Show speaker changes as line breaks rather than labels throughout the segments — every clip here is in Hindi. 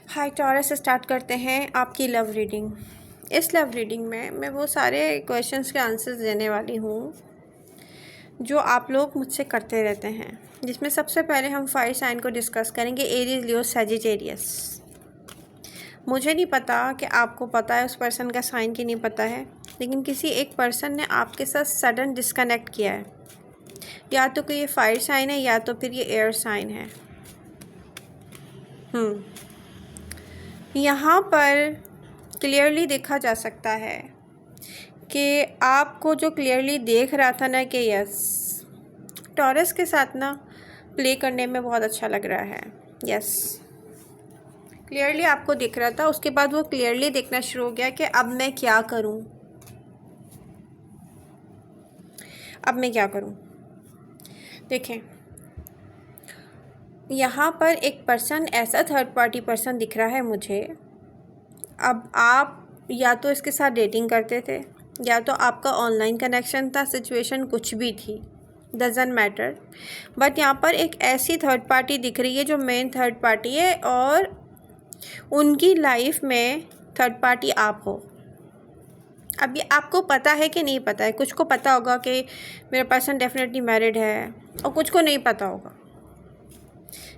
हाय टॉरस, स्टार्ट करते हैं आपकी लव रीडिंग। इस लव रीडिंग में मैं वो सारे क्वेश्चंस के आंसर्स देने वाली हूँ जो आप लोग मुझसे करते रहते हैं, जिसमें सबसे पहले हम फायर साइन को डिस्कस करेंगे, एरीज, लियो, सजिटेरियस। मुझे नहीं पता कि आपको पता है उस पर्सन का साइन की नहीं पता है, लेकिन किसी एक पर्सन ने आपके साथ सडन डिस्कनेक्ट किया है। या तो कि ये फायर साइन है या तो फिर ये एयर साइन है। यहाँ पर क्लियरली देखा जा सकता है कि आपको जो क्लियरली देख रहा था ना कि यस, टॉरस के साथ ना प्ले करने में बहुत अच्छा लग रहा है। यस, क्लियरली आपको दिख रहा था। उसके बाद वो क्लियरली देखना शुरू हो गया कि अब मैं क्या करूं, अब मैं क्या करूं। देखें, यहाँ पर एक पर्सन, ऐसा थर्ड पार्टी पर्सन दिख रहा है मुझे। अब आप या तो इसके साथ डेटिंग करते थे या तो आपका ऑनलाइन कनेक्शन था, सिचुएशन कुछ भी थी, डजंट मैटर। बट यहाँ पर एक ऐसी थर्ड पार्टी दिख रही है जो मेन थर्ड पार्टी है, और उनकी लाइफ में थर्ड पार्टी आप हो। अब ये आपको पता है कि नहीं पता है? कुछ को पता होगा कि मेरा पर्सन डेफिनेटली मैरिड है, और कुछ को नहीं पता होगा।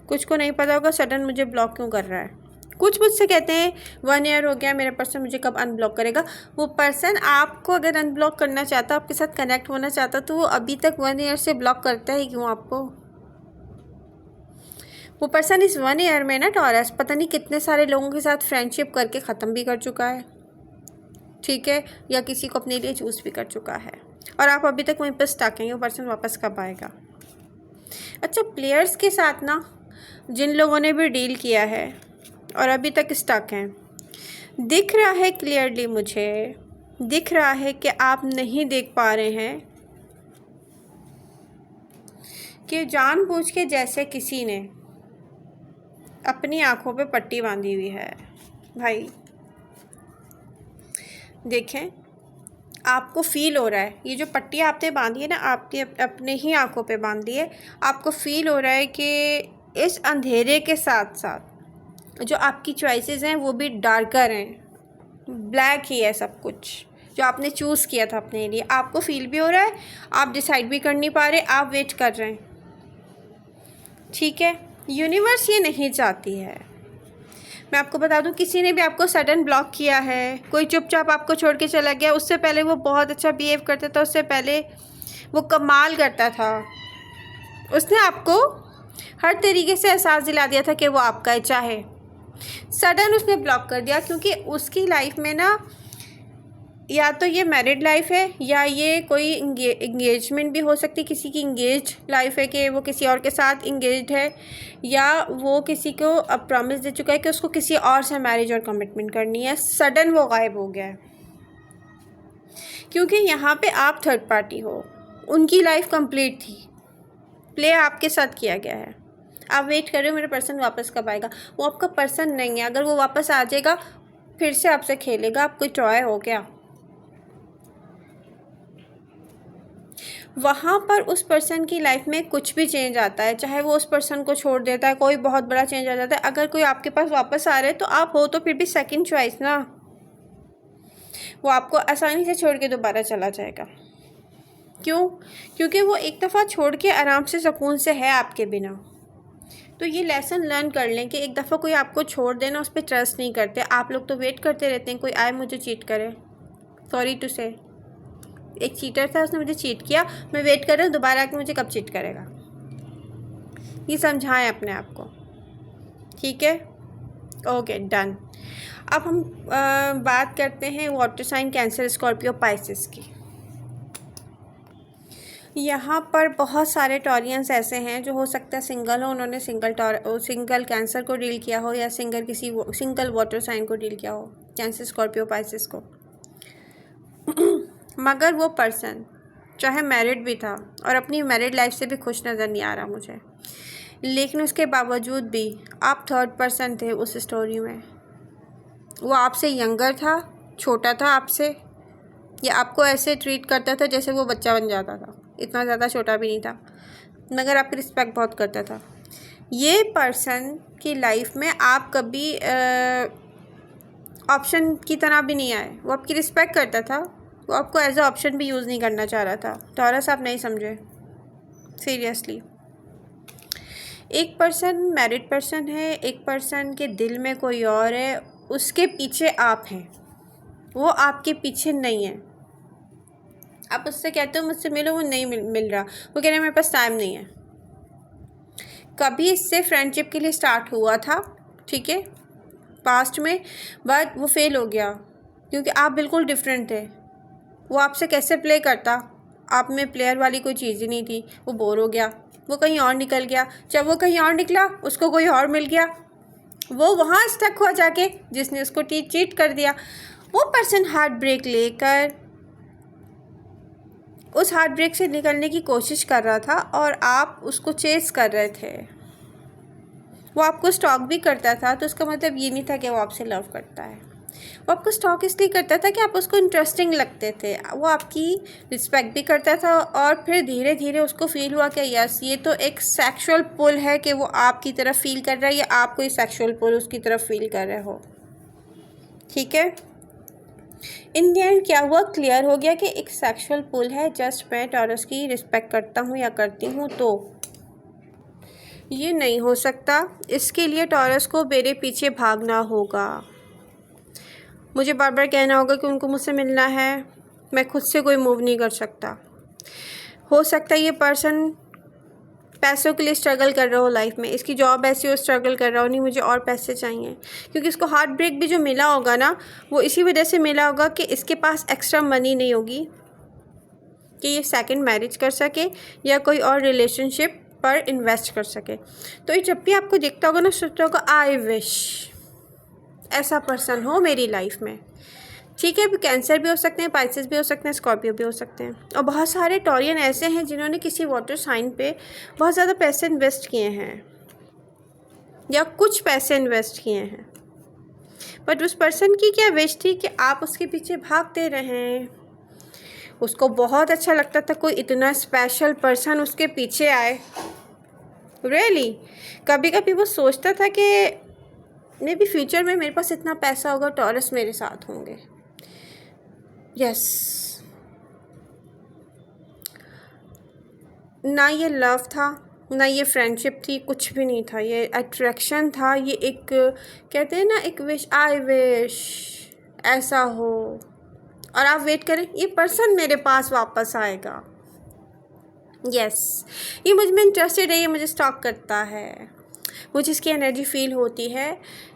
कुछ को नहीं पता होगा सडन मुझे ब्लॉक क्यों कर रहा है। कुछ मुझसे कहते हैं 1 ईयर हो गया, मेरा पर्सन मुझे कब अनब्लॉक करेगा। वो पर्सन आपको अगर अनब्लॉक करना चाहता, आपके साथ कनेक्ट होना चाहता, तो वो अभी तक 1 ईयर से ब्लॉक करता है क्यों आपको? वो पर्सन इस 1 ईयर में ना टॉरस पता नहीं कितने सारे लोगों के साथ फ्रेंडशिप करके ख़त्म भी कर चुका है, ठीक है, या किसी को अपने लिए चूज़ भी कर चुका है, और आप अभी तक वहीं पर स्टक हैं। वो पर्सन वापस कब आएगा? अच्छा, प्लेयर्स के साथ ना जिन लोगों ने भी डील किया है और अभी तक स्टक हैं, दिख रहा है क्लियरली, मुझे दिख रहा है कि आप नहीं देख पा रहे हैं कि जानबूझ के जैसे किसी ने अपनी आंखों पे पट्टी बांधी हुई है। भाई देखें, आपको फील हो रहा है, ये जो पट्टी आपने बांधी है ना, आपने अपने ही आंखों पे बांधी है। आपको फील हो रहा है कि इस अंधेरे के साथ साथ जो आपकी चॉइसेस हैं वो भी डार्कर हैं, ब्लैक ही है सब कुछ जो आपने चूज़ किया था अपने लिए। आपको फील भी हो रहा है, आप डिसाइड भी कर नहीं पा रहे, आप वेट कर रहे हैं, ठीक है। यूनिवर्स ये नहीं चाहती है। मैं आपको बता दूं, किसी ने भी आपको सडन ब्लॉक किया है, कोई चुपचाप आपको छोड़ के चला गया, उससे पहले वो बहुत अच्छा बिहेव करता था, उससे पहले वो कमाल करता था, उसने आपको हर तरीके से एहसास दिला दिया था कि वो आपका है, चाहे सडन उसने ब्लॉक कर दिया, क्योंकि उसकी लाइफ में ना या तो ये मैरिड लाइफ है या ये कोई इंगेजमेंट भी हो सकती है, किसी की इंगेज लाइफ है कि वो किसी और के साथ इंगेज्ड है, या वो किसी को अब प्रॉमिस दे चुका है कि उसको किसी और से मैरिज और कमिटमेंट करनी है। सडन वो गायब हो गया है, क्योंकि यहाँ पे आप थर्ड पार्टी हो, उनकी लाइफ कंप्लीट थी, प्ले आपके साथ किया गया है। आप वेट कर रहे हो मेरा पर्सन वापस कब आएगा। वो आपका पर्सन नहीं है। अगर वो वापस आ जाएगा फिर से आपसे खेलेगा। आप कोई टॉय हो क्या? वहाँ पर उस पर्सन की लाइफ में कुछ भी चेंज आता है, चाहे वो उस पर्सन को छोड़ देता है, कोई बहुत बड़ा चेंज आ जाता है। अगर कोई आपके पास वापस आ रहे तो आप हो तो फिर भी सेकंड चॉइस ना। वो आपको आसानी से छोड़ के दोबारा चला जाएगा। क्यों? क्योंकि वो एक दफ़ा छोड़ के आराम से सुकून से है आपके बिना। तो ये लेसन लर्न कर लें कि एक दफ़ा कोई आपको छोड़ देना, उस पर ट्रस्ट नहीं करते। आप लोग तो वेट करते रहते हैं कोई आए मुझे चीट करे। सॉरी टू से, एक चीटर था, उसने मुझे चीट किया, मैं वेट कर रहा हूँ दोबारा आके मुझे कब चीट करेगा। ये समझाएं अपने आप को, ठीक है? Okay, done. अब हम बात करते हैं water sign Cancer, Scorpio, Pisces की। यहाँ पर बहुत सारे टॉरियंस ऐसे हैं जो हो सकता है सिंगल हो, उन्होंने सिंगल कैंसर को डील किया हो, या सिंगल वाटर साइन को डील किया हो, कैंसर, स्कॉर्पियो, पाइसेस को। मगर वो पर्सन चाहे मैरिड भी था और अपनी मैरिड लाइफ से भी खुश नज़र नहीं आ रहा मुझे, लेकिन उसके बावजूद भी आप थर्ड पर्सन थे उस स्टोरी में। वो आपसे यंगर था, छोटा था आपसे, या आपको ऐसे ट्रीट करता था जैसे वो बच्चा बन जाता था। इतना ज़्यादा छोटा भी नहीं था, मगर आपकी रिस्पेक्ट बहुत करता था। ये पर्सन की लाइफ में आप कभी ऑप्शन की तरह भी नहीं आए। वो आपकी रिस्पेक्ट करता था, वो आपको एज अ ऑप्शन भी यूज़ नहीं करना चाह रहा था। टॉरस आप नहीं समझे सीरियसली। एक पर्सन मैरिड पर्सन है, एक पर्सन के दिल में कोई और है, उसके पीछे आप हैं, वो आपके पीछे नहीं है। आप उससे कहते हो मुझसे मिलो, वो नहीं मिल रहा, वो कह रहे हैं मेरे पास टाइम नहीं है। कभी इससे फ्रेंडशिप के लिए स्टार्ट हुआ था, ठीक है, पास्ट में, बट वो फेल हो गया क्योंकि आप बिल्कुल डिफरेंट थे। वो आपसे कैसे प्ले करता, आप में प्लेयर वाली कोई चीज़ ही नहीं थी। वो बोर हो गया, वो कहीं और निकल गया। जब वो कहीं और निकला, उसको कोई और मिल गया, वो वहाँ स्टक हुआ जाके जिसने उसको चीट कर दिया। वो पर्सन हार्ट ब्रेक लेकर उस हार्ट ब्रेक से निकलने की कोशिश कर रहा था और आप उसको चेस कर रहे थे। वो आपको स्टॉक भी करता था, तो उसका मतलब ये नहीं था कि वो आपसे लव करता है। वो आपको स्टॉक इसलिए करता था कि आप उसको इंटरेस्टिंग लगते थे। वो आपकी रिस्पेक्ट भी करता था और फिर धीरे धीरे उसको फील हुआ कि यस, ये तो एक सेक्सुअल पुल है कि वो आपकी तरफ फील कर रहा है या आप कोई सेक्सुअल पुल उसकी तरफ फील कर रहे हो। ठीक है, इन द एंड क्या हुआ, क्लियर हो गया कि एक सेक्सुअल पुल है। जस्ट मैं टॉरस की रिस्पेक्ट करता हूँ या करती हूँ, तो ये नहीं हो सकता। इसके लिए टॉरस को मेरे पीछे भागना होगा, मुझे बार बार कहना होगा कि उनको मुझसे मिलना है। मैं खुद से कोई मूव नहीं कर सकता। हो सकता है ये पर्सन पैसों के लिए स्ट्रगल कर रहा हो लाइफ में, इसकी जॉब ऐसी हो, स्ट्रगल कर रहा हो, नहीं मुझे और पैसे चाहिए, क्योंकि इसको हार्ट ब्रेक भी जो मिला होगा ना, वो इसी वजह से मिला होगा कि इसके पास एक्स्ट्रा मनी नहीं होगी कि ये सेकंड मैरिज कर सके या कोई और रिलेशनशिप पर इन्वेस्ट कर सके। तो ये जब भी आपको दिखता होगा ना, सोचता होगा आई विश ऐसा पर्सन हो मेरी लाइफ में। ठीक है, कैंसर भी हो सकते हैं, पाइसेस भी हो सकते हैं, स्कॉर्पियो भी हो सकते हैं। और बहुत सारे टॉरियन ऐसे हैं जिन्होंने किसी वाटर साइन पे बहुत ज़्यादा पैसे इन्वेस्ट किए हैं या कुछ पैसे इन्वेस्ट किए हैं, बट उस पर्सन की क्या विश थी कि आप उसके पीछे भागते रहें। उसको बहुत अच्छा लगता था कोई इतना स्पेशल पर्सन उसके पीछे आए। रियली कभी कभी वो सोचता था कि मे बी फ्यूचर में मेरे पास इतना पैसा होगा, टॉरस मेरे साथ होंगे। यस, ना ये लव था, ना ये फ्रेंडशिप थी, कुछ भी नहीं था। ये अट्रैक्शन था, ये एक कहते हैं ना, एक विश, आई विश ऐसा हो। और आप वेट करें, ये पर्सन मेरे पास वापस आएगा। यस, ये मुझ में इंटरेस्टेड है, ये मुझे स्टॉक करता है, मुझे इसकी एनर्जी फील होती है,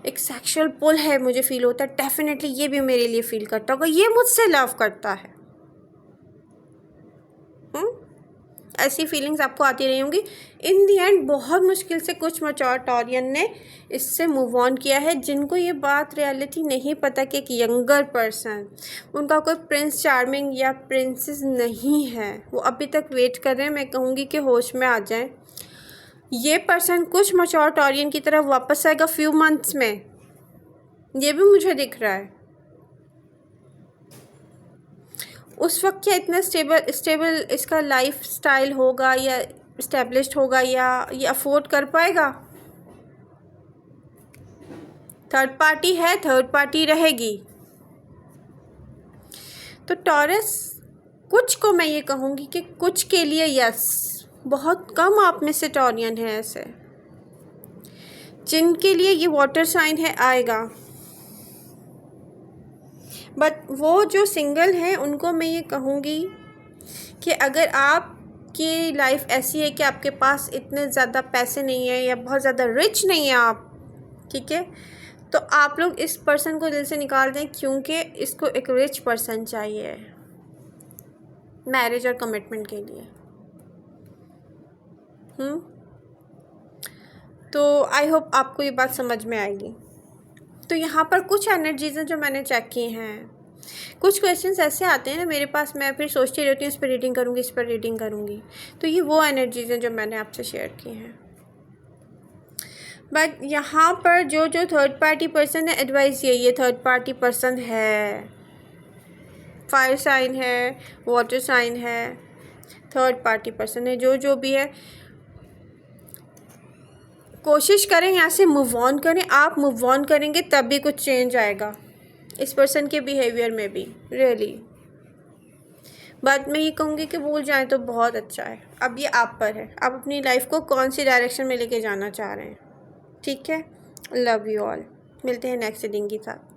एक सेक्सुअल पुल है मुझे फील होता है। डेफिनेटली ये भी मेरे लिए फील करता होगा, ये मुझसे लव करता है। ऐसी फीलिंग्स आपको आती रही होंगी। इन दी एंड बहुत मुश्किल से कुछ मैच्योर टॉरियन ने इससे मूव ऑन किया है, जिनको ये बात रियलिटी नहीं पता कि एक यंगर पर्सन, उनका कोई प्रिंस चार्मिंग या प्रिंसेस नहीं है, वो अभी तक वेट कर रहे हैं। मैं कहूँगी कि होश में आ जाएं। ये पर्सन कुछ मैच्योर टॉरियन की तरफ वापस आएगा फ्यू मंथ्स में, ये भी मुझे दिख रहा है। उस वक्त क्या इतना स्टेबल इसका लाइफ स्टाइल होगा या इस्टेब्लिश्ड होगा या ये अफोर्ड कर पाएगा? थर्ड पार्टी है, थर्ड पार्टी रहेगी। तो टॉरस कुछ को मैं ये कहूँगी कि कुछ के लिए यस, बहुत कम आप में से टॉरियन है ऐसे जिनके लिए ये वाटर साइन है आएगा। बट वो जो सिंगल हैं उनको मैं ये कहूँगी कि अगर आपकी लाइफ ऐसी है कि आपके पास इतने ज़्यादा पैसे नहीं है या बहुत ज़्यादा रिच नहीं है आप, ठीक है, तो आप लोग इस पर्सन को दिल से निकाल दें, क्योंकि इसको एक रिच पर्सन चाहिए मैरिज और कमिटमेंट के लिए। तो आई होप आपको ये बात समझ में आएगी। तो यहाँ पर कुछ एनर्जीज़ हैं जो मैंने चेक की हैं। कुछ क्वेश्चंस ऐसे आते हैं ना मेरे पास, मैं फिर सोचती रहती हूँ इस पर रीडिंग करूँगी, इस पर रीडिंग करूँगी। तो ये वो एनर्जीज़ हैं जो मैंने आपसे शेयर की हैं। बट यहाँ पर जो थर्ड पार्टी पर्सन है, एडवाइस ये थर्ड पार्टी पर्सन है, फायर साइन है, वाटर साइन है, थर्ड पार्टी पर्सन है, जो भी है, कोशिश करें यहाँ से मूव ऑन करें। आप मूव ऑन करेंगे तब भी कुछ चेंज आएगा इस पर्सन के बिहेवियर में भी। रियली बात मैं ये कहूँगी कि भूल जाएं तो बहुत अच्छा है। अब ये आप पर है, आप अपनी लाइफ को कौन सी डायरेक्शन में लेके जाना चाह रहे हैं। ठीक है, लव यू ऑल। मिलते हैं नेक्स्ट रीडिंग के साथ।